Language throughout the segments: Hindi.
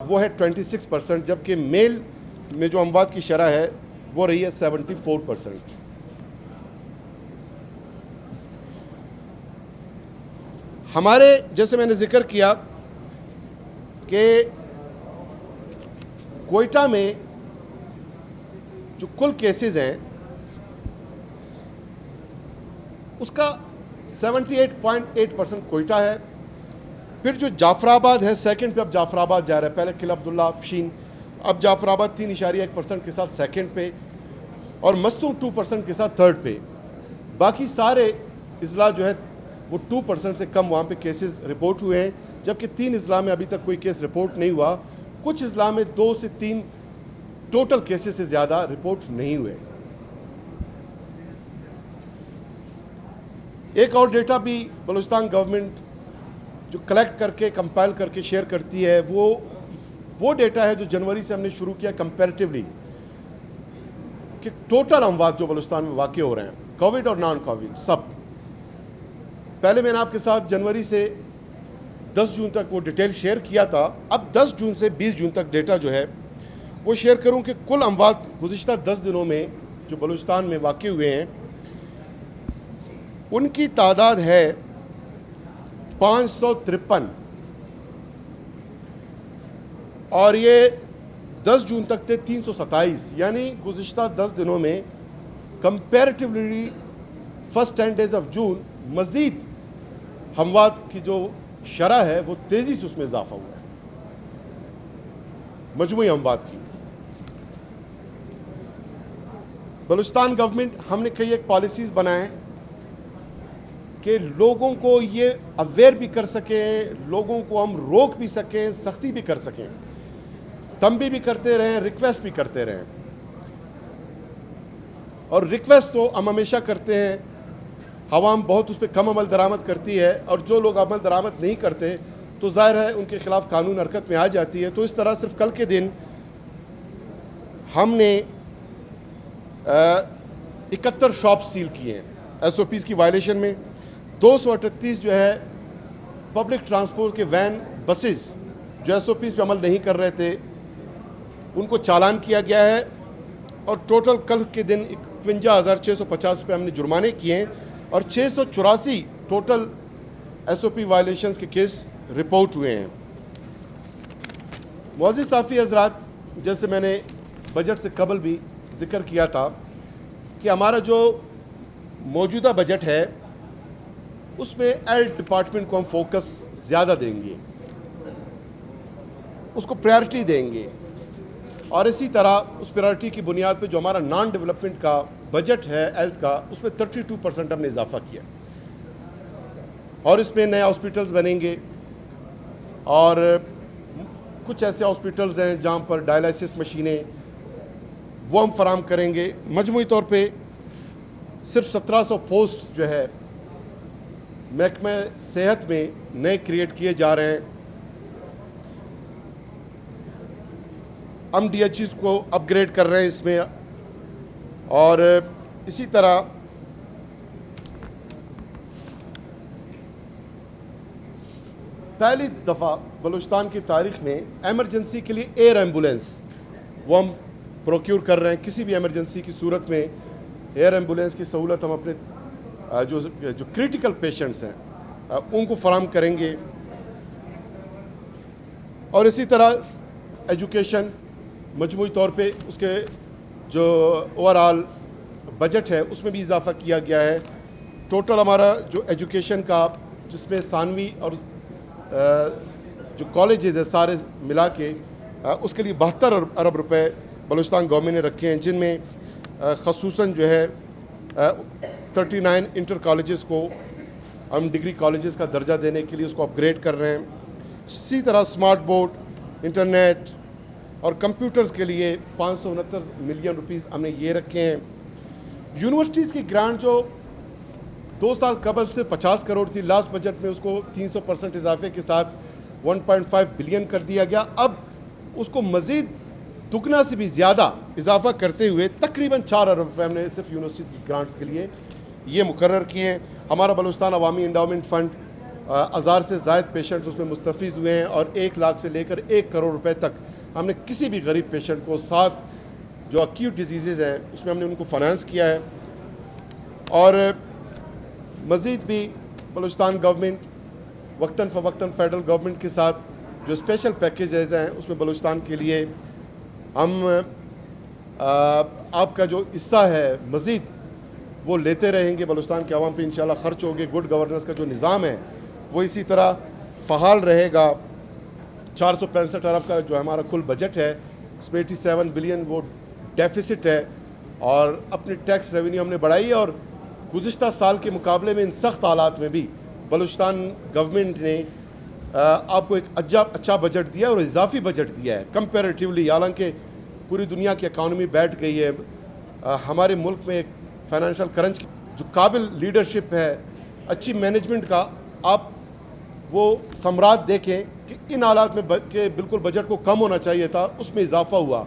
वो है 26%, जबकि मेल में जो अमवात की शरह है वो रही है 74%। हमारे, जैसे मैंने जिक्र किया कि कोयटा में जो कुल केसेस हैं उसका 78.8% कोयटा है। फिर जो जाफराबाद है सेकंड पे, अब जाफराबाद जा रहा है, पहले किला अब्दुल्ला पशीन, अब जाफराबाद 3.1% के साथ सेकंड पे, और मस्तूम 2% के साथ थर्ड पे। बाकी सारे अजला जो है वो 2% से कम वहाँ पे केसेस रिपोर्ट हुए हैं, जबकि 3 अजला में अभी तक कोई केस रिपोर्ट नहीं हुआ। कुछ अजला में 2 से 3 टोटल केसेस से ज़्यादा रिपोर्ट नहीं हुए। एक और डेटा भी बलूचिस्तान गवर्नमेंट जो कलेक्ट करके कंपाइल करके शेयर करती है, वो डेटा है जो जनवरी से हमने शुरू किया कंपैरेटिवली, कि टोटल अमवात जो बलूचिस्तान में वाक़ हो रहे हैं, कोविड और नॉन कोविड सब। पहले मैंने आपके साथ जनवरी से 10 जून तक वो डिटेल शेयर किया था। अब 10 जून से 20 जून तक डेटा जो है वो शेयर करूं कि कुल अमवात गुज़िश्ता 10 दिनों में जो बलूचिस्तान में वाक़ हुए हैं उनकी तादाद है 553, और ये 10 जून तक थे 327। यानी गुज़िश्ता 10 दिनों में comparatively first 10 days of June मज़ीद हमवात की जो शरह है वो तेज़ी से उसमें इजाफा हुआ है मजमूई हमवात की। बलूचिस्तान गवर्नमेंट, हमने कई एक पॉलिसीज़ बनाए कि लोगों को ये अवेयर भी कर सकें, लोगों को हम रोक भी सकें, सख्ती भी कर सकें, तंबी भी करते रहें, रिक्वेस्ट भी करते रहें। और रिक्वेस्ट तो हम हमेशा करते हैं, हवाम बहुत उस पर कम अमल दरामद करती है, और जो लोग अमल दरामद नहीं करते तो ज़ाहिर है उनके ख़िलाफ़ कानून हरकत में आ जाती है। तो इस तरह सिर्फ कल के दिन हमने 71 शॉप सील किए हैं SOPs की वायलेशन में। 238 जो है पब्लिक ट्रांसपोर्ट के वैन बसेस जो SOPs पे अमल नहीं कर रहे थे उनको चालान किया गया है, और टोटल कल के दिन 51,650 रुपये हमने जुर्माने किए हैं, और 684 टोटल SOP वायलेशंस के केस रिपोर्ट हुए हैं। मुअज़्ज़िज़ साफ़ी हज़रात, जैसे मैंने बजट से कबल भी जिक्र किया था कि हमारा जो मौजूदा बजट है उसमें हेल्थ डिपार्टमेंट को हम फोकस ज़्यादा देंगे, उसको प्रायोरिटी देंगे, और इसी तरह उस प्रायोरिटी की बुनियाद पे जो हमारा नॉन डेवलपमेंट का बजट है हेल्थ का, उसमें 32% हमने इजाफा किया, और इसमें नए हॉस्पिटल्स बनेंगे, और कुछ ऐसे हॉस्पिटल्स हैं जहाँ पर डायलिसिस मशीनें वो हम फराम करेंगे। मजमूई तौर पे सिर्फ 1700 पोस्ट जो है महकमे सेहत में नए क्रिएट किए जा रहे हैं। हम DHEs को अपग्रेड कर रहे हैं इसमें, और इसी तरह पहली दफ़ा बलूचिस्तान की तारीख में एमरजेंसी के लिए एयर एम्बुलेंस वो हम प्रोक्यूर कर रहे हैं। किसी भी एमरजेंसी की सूरत में एयर एम्बुलेंस की सहूलत हम अपने जो क्रिटिकल पेशेंट्स हैं उनको फराम करेंगे। और इसी तरह एजुकेशन मजमूई तौर पे उसके जो ओवरऑल बजट है उसमें भी इजाफा किया गया है। टोटल हमारा जो एजुकेशन का, जिसमें सानवी और जो कॉलेजेस है सारे मिला के, उसके लिए 72 अरब रुपए बलूचिस्तान गवर्नमेंट ने रखे हैं, जिनमें खसूसन जो है 39 इंटर कॉलेजेस को हम डिग्री कॉलेजेस का दर्जा देने के लिए उसको अपग्रेड कर रहे हैं। इसी तरह स्मार्ट बोर्ड, इंटरनेट और कंप्यूटर्स के लिए 569 मिलियन रुपीस हमने ये रखे हैं। यूनिवर्सिटीज़ की ग्रांट जो 2 साल कबल से 50 करोड़ थी, लास्ट बजट में उसको 300% इजाफे के साथ 1.5 बिलियन कर दिया गया। अब उसको मज़ीद दुगना से भी ज़्यादा इजाफा करते हुए तकरीबन 4 अरब रुपये हमने सिर्फ यूनिवर्सिटीज़ की ग्रांट्स के लिए ये मुकर्रर किए हैं। हमारा बलूचिस्तान अवामी इंडाउमेंट फ़ंड हज़ार से ज़ायद पेशेंट्स उसमें मुस्तफ़ीज़ हुए हैं और 1 लाख से लेकर 1 करोड़ रुपए तक हमने किसी भी गरीब पेशेंट को 7 जो एक्यूट डिजीज़ हैं उसमें हमने उनको फाइनेंस किया है। और मज़ीद भी बलूचिस्तान गवर्नमेंट वक्तन फ़वक्तन फेडरल गवर्नमेंट के साथ जो स्पेशल पैकेजेस हैं उसमें बलूचिस्तान के लिए हम आपका जो हिस्सा है मज़ीद वो लेते रहेंगे। बलूचिस्तान के अवाम पे इंशाल्लाह ख़र्च होंगे। गुड गवर्नेंस का जो निज़ाम है वो इसी तरह फ़हाल रहेगा। 465 अरब का जो हमारा कुल बजट है उसमें 87 बिलियन वो डेफिसिट है और अपनी टैक्स रेवेन्यू हमने बढ़ाई है। और गुज़िश्ता साल के मुकाबले में इन सख्त हालात में भी बलूचिस्तान गवर्नमेंट ने आपको एक अच्छा बजट दिया और इजाफी बजट दिया है कंपेरेटिवली। हालांकि पूरी दुनिया की इकानमी बैठ गई है, हमारे मुल्क में एक फाइनेंशियल क्रंच जो काबिल लीडरशिप है, अच्छी मैनेजमेंट का आप वो सम्राट देखें कि इन हालात में के बिल्कुल बजट को कम होना चाहिए था, उसमें इजाफा हुआ।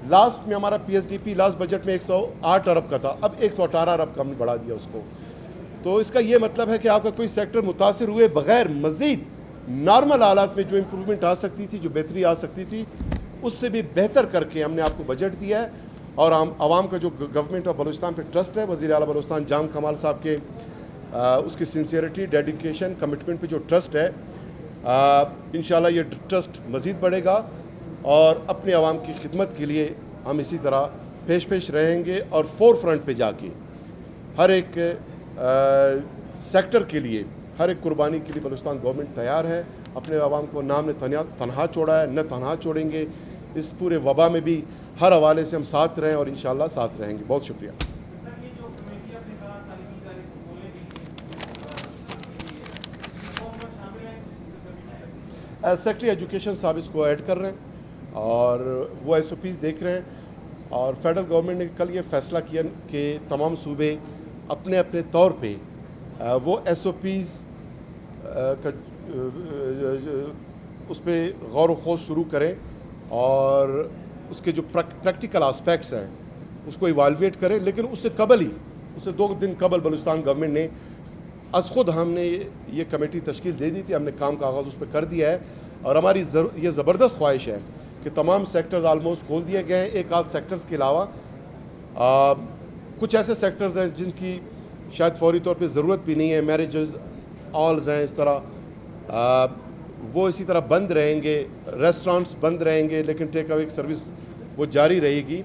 लास्ट में हमारा PSDP लास्ट बजट में 108 अरब का था, अब 118 अरब का हमने बढ़ा दिया उसको। तो इसका ये मतलब है कि आपका कोई सेक्टर मुतासिर हुए बग़ैर मज़ीद नॉर्मल हालात में जो इम्प्रूवमेंट आ सकती थी, जो बेहतरी आ सकती थी, उससे भी बेहतर करके हमने आपको बजट दिया है। और हम आवाम का जो गवर्नमेंट ऑफ बलूचिस्तान पे ट्रस्ट है, वज़ीर आला बलूचिस्तान जाम कमाल साहब के उसकी सिंसियरिटी, डेडिकेशन, कमिटमेंट पे जो ट्रस्ट है, इंशाल्लाह ये ट्रस्ट मज़ीद बढ़ेगा और अपने आवाम की खिदमत के लिए हम इसी तरह पेश रहेंगे। और फोर फ्रंट पे जाके हर एक सेक्टर के लिए, हर एक कुर्बानी के लिए बलूचिस्तान गवर्नमेंट तैयार है। अपने आवाम को नाम ने तनहा छोड़ा है, न तनहा छोड़ेंगे। इस पूरे वबा में भी हर हवाले से हम साथ रहें और इंशाल्लाह साथ रहेंगे। बहुत शुक्रिया। सेक्रेटरी एजुकेशन साहब इसको ऐड कर रहे हैं और वो SOPs देख रहे हैं। और फेडरल गवर्नमेंट ने कल ये फ़ैसला किया कि तमाम सूबे अपने अपने तौर पे वो SOPs का उस पर गौर व खोज शुरू करें और उसके जो प्रैक्टिकल आस्पेक्ट्स हैं उसको इवालुएट करें। लेकिन उससे कबल ही, उससे 2 दिन कबल बलूचिस्तान गवर्नमेंट ने अस खुद हमने ये कमेटी तश्कील दे दी थी, हमने काम का आगाज़ उस पर कर दिया है। और हमारी ये ज़बरदस्त ख्वाहिश है कि तमाम सेक्टर्स आलमोस्ट खोल दिए गए हैं, एक आध सेक्टर्स के अलावा कुछ ऐसे सेक्टर्स हैं जिनकी शायद फौरी तौर पे ज़रूरत भी नहीं है, मैरिजेस हॉल्स हैं इस तरह, वो इसी तरह बंद रहेंगे। रेस्टोरेंट्स बंद रहेंगे लेकिन टेक अवे सर्विस वो जारी रहेगी।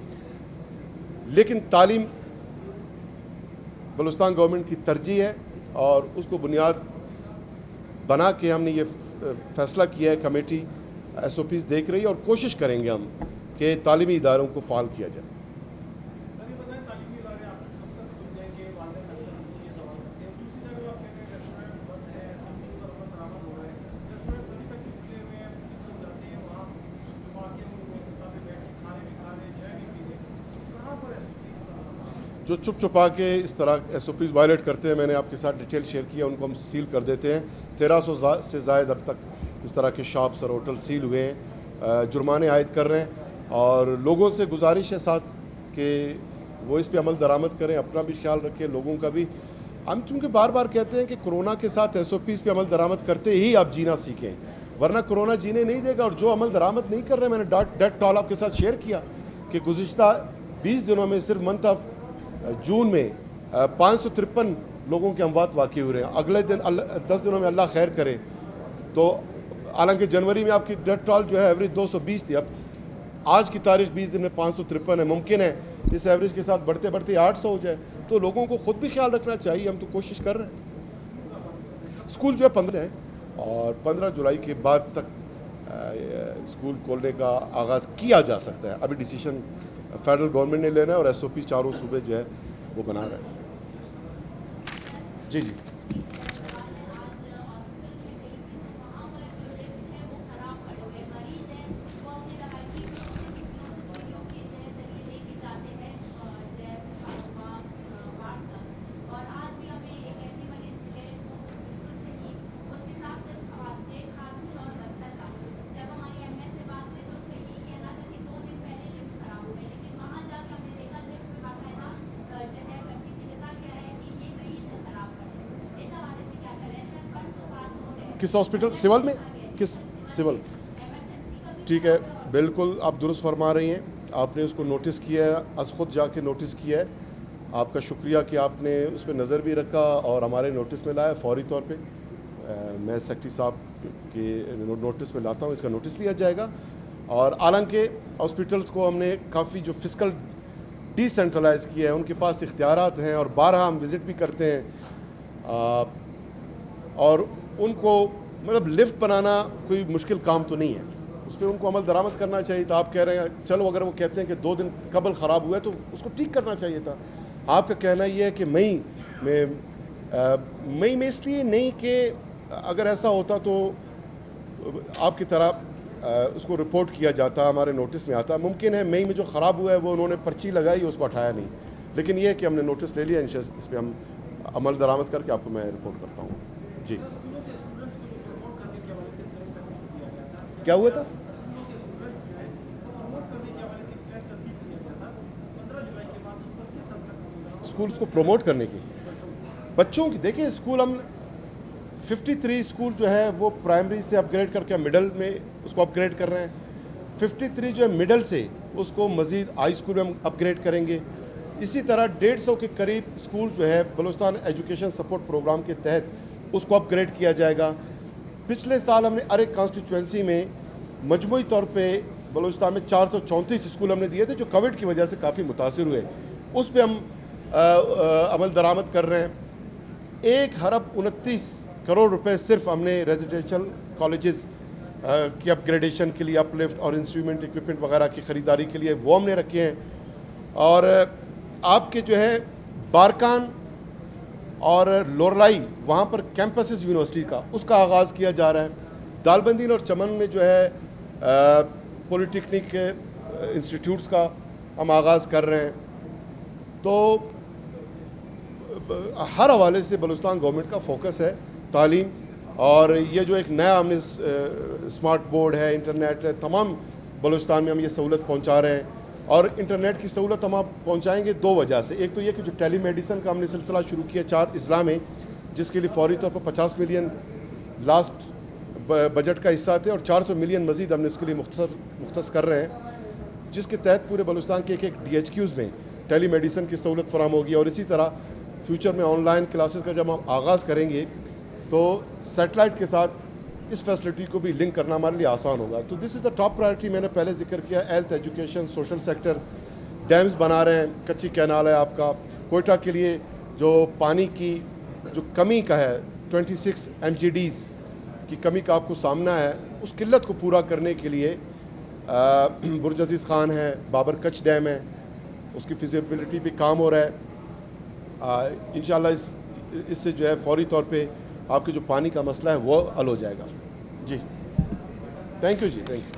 लेकिन तालीम बलूचिस्तान गवर्नमेंट की तरजीह है और उसको बुनियाद बना के हमने ये फ़ैसला किया है। कमेटी SOPs देख रही है और कोशिश करेंगे हम कि तालीमी इदारों को फ़ाल किया जाए। जो चुप छुपा के इस तरह SOPs वायलेट करते हैं, मैंने आपके साथ डिटेल शेयर किया, उनको हम सील कर देते हैं। 1300 से ज़ायद अब तक इस तरह के शॉप्स और होटल सील हुए हैं, जुर्माने आयद कर रहे हैं। और लोगों से गुजारिश है साथ कि वो इस पे अमल दरामद करें, अपना भी ख्याल रखें, लोगों का भी। हम चूँकि बार बार कहते हैं कि कोरोना के साथ SOPs पे अमल दरामद करते ही आप जीना सीखें, वरना कोरोना जीने नहीं देगा। और जो अमल दरामद नहीं कर रहे, मैंने डेथ टॉल आपके साथ शेयर किया कि गुज़िश्ता 20 दिनों में सिर्फ मंथ ऑफ जून में 553 लोगों के अमवात वाक़ई हो रहे हैं। अगले दिन 10 दिनों में अल्लाह खैर करे तो, हालांकि जनवरी में आपकी डेथ टॉल जो है एवरेज 220 थी, अब आज की तारीख 20 दिन में 553 है। मुमकिन है इस एवरेज के साथ बढ़ते बढ़ते 800 हो जाए। तो लोगों को ख़ुद भी ख्याल रखना चाहिए, हम तो कोशिश कर रहे हैं। स्कूल जो है 15 है और 15 जुलाई के बाद तक स्कूल खोलने का आगाज़ किया जा सकता है। अभी डिसीजन फेडरल गवर्नमेंट ने लेना है और SOP चारों सूबे जो है वो बना रहे हैं। जी जी किस हॉस्पिटल, सिविल में, किस सिविल? ठीक है, बिल्कुल आप दुरुस्त फरमा रही हैं, आपने उसको नोटिस किया है, अस खुद जाके नोटिस किया है। आपका शुक्रिया कि आपने उस पर नज़र भी रखा और हमारे नोटिस में लाया फ़ौरी तौर पे। मैं सेक्रेटरी साहब के नोटिस में लाता हूँ, इसका नोटिस लिया जाएगा। और हालांकि हॉस्पिटल्स को हमने काफ़ी जो फिस्कल डिसेंट्रलाइज किया है, उनके पास इख्तियारात हैं और बारहा हम विज़िट भी करते हैं। और उनको मतलब लिफ्ट बनाना कोई मुश्किल काम तो नहीं है, उस पर उनको अमल दरामद करना चाहिए था। आप कह रहे हैं चलो, अगर वो कहते हैं कि 2 दिन कबल ख़राब हुआ है तो उसको ठीक करना चाहिए था। आपका कहना ये है कि मई में इसलिए नहीं कि अगर ऐसा होता तो आपकी तरह उसको रिपोर्ट किया जाता, हमारे नोटिस में आता। मुमकिन है मई में जो ख़राब हुआ है वो उन्होंने पर्ची लगाई, उसको हटाया नहीं, लेकिन ये है कि हमने नोटिस ले लिया, इस पर हम अमल दरामद करके आपको मैं रिपोर्ट करता हूँ। जी, क्या हुआ था? स्कूल्स को प्रमोट करने की, बच्चों की, देखिए स्कूल हम 53 स्कूल जो है वो प्राइमरी से अपग्रेड करके मिडल में उसको अपग्रेड कर रहे हैं। 53 जो है मिडल से उसको मज़ीद हाई स्कूल में हम अपग्रेड करेंगे। इसी तरह 150 के करीब स्कूल जो है बलूचिस्तान एजुकेशन सपोर्ट प्रोग्राम के तहत उसको अपग्रेड किया जाएगा। पिछले साल हमने हर एक कॉन्स्टिट्यूंसी में मजमूई तौर पे बलूचिस्तान में 434 स्कूल हमने दिए थे जो कोविड की वजह से काफ़ी मुतासिर हुए, उस पर हम अमल दरामद कर रहे हैं। 1 अरब 29 करोड़ रुपए सिर्फ हमने रेजिडेंशियल कॉलेजेस की अपग्रेडेशन के लिए, अपलिफ्ट और इंस्ट्रूमेंट इक्विपमेंट वगैरह की ख़रीदारी के लिए वो हमने रखे हैं। और आपके जो है बारकान और लोरलाई वहाँ पर कैंपसेस यूनिवर्सिटी का उसका आगाज़ किया जा रहा है। दालबंदीन और चमन में जो है पॉलिटेक्निक इंस्टीट्यूट्स का हम आगाज़ कर रहे हैं। तो हर हवाले से बलूचिस्तान गवर्नमेंट का फोकस है तालीम, और ये जो एक नया हमने स्मार्ट बोर्ड है, इंटरनेट है, तमाम बलूचिस्तान में हम ये सहूलत पहुंचा रहे हैं। और इंटरनेट की सहूलत हम आप पहुंचाएंगे 2 वजह से। एक तो ये कि जो टेली मेडिसन का हमने सिलसिला शुरू किया 4 अजला में, जिसके लिए फौरी तौर पर 50 मिलियन लास्ट बजट का हिस्सा थे और 400 मिलियन मज़ीद हमने इसके लिए मुख्तस कर रहे हैं, जिसके तहत पूरे बलूचिस्तान के एक DHQs में टेली मेडिसन की सहूलत फराम होगी। और इसी तरह फ्यूचर में ऑनलाइन क्लासेस का जब हम आगाज़ करेंगे तो सैटेलाइट के साथ इस फैसिलिटी को भी लिंक करना हमारे लिए आसान होगा। तो this is the top priority. मैंने पहले जिक्र किया, health, education, social sector, dams बना रहे हैं, कच्ची कैनाल है आपका कोयटा के लिए, जो पानी की जो कमी का है 26 MGDs की कमी का आपको सामना है, उस किल्लत को पूरा करने के लिए बुर्ज अजीज़ खान है, बाबर कच्छ डैम है, उसकी फिजिबिलिटी पे काम हो रहा है। इंशाल्लाह इससे जो है फौरी तौर पे आपके जो पानी का मसला है वो हल हो जाएगा। जी, थैंक यू जी, थैंक यू।